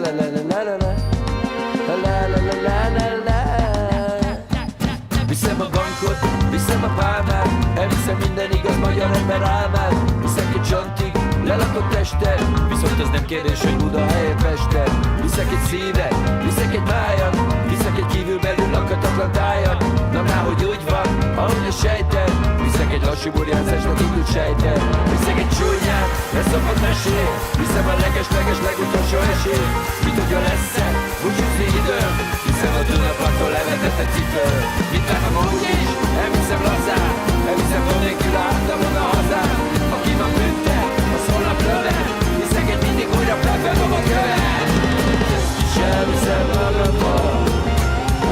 la la la la la la la la la la la. Viszem a bankot, viszem a pálmát, elviszem minden igaz magyar ember álmát. Viszek egy csantig, lelakott testet, viszont az nem kérdés, hogy Budahelyet Pestet. Viszek egy szívet, viszek egy májat, viszek egy kívülbelül lakhatatlan tájat. Na már hogy úgy van, ahogy a sejted. Viszek egy lassú burjánzásnak indult sejtet. Viszek egy csúnyát, leszokott mesét. Viszem a leges legutolsó esélyt. Mit tudja lesz-e, búcsúzni időm. Viszem a Dunaparttól levetetett cipő. Mint már amúgy is, elviszem lazán. Elviszem nélkül a hátamon a hazán. Aki ma büntet, az holnap lövet. Viszek egy mindig újra felfelom a követ. Ezt is elviszem magamba.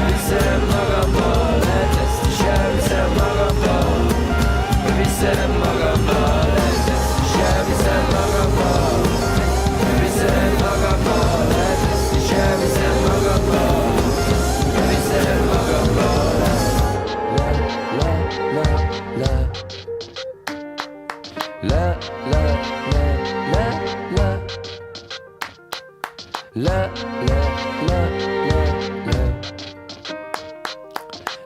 Viszem magamba. Lehet ezt is elviszem magamba. Viszem magamba. Lehet ezt is elviszem magamba. Viszem magamba. Lehet ezt is elviszem magamba. Viszem magamba. La la la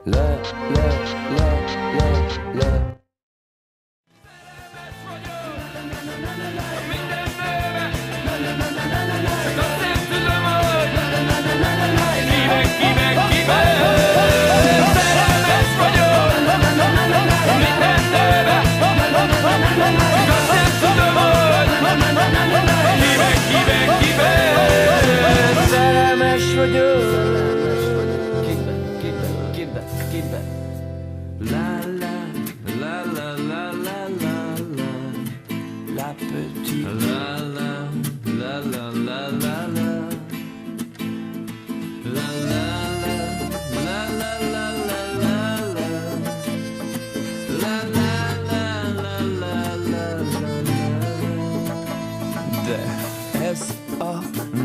le, le. Szerelmes vagyok. Kibe. La la la la la la la la. La petite. La la la la la la la. La la la la la la la la. La la la la la la. De ez a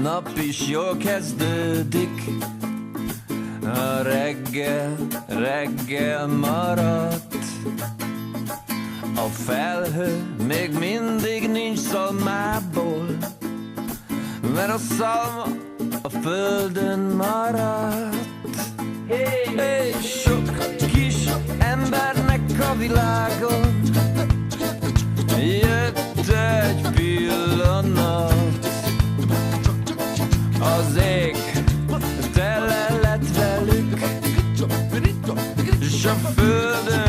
nap is jól kezdődik. A reggel maradt. A felhő még mindig nincs szalmából, mert a szalma a földön maradt. Hey, sok kis embernek a világon jött egy pillanat. Az ég tele lett velük, s a földön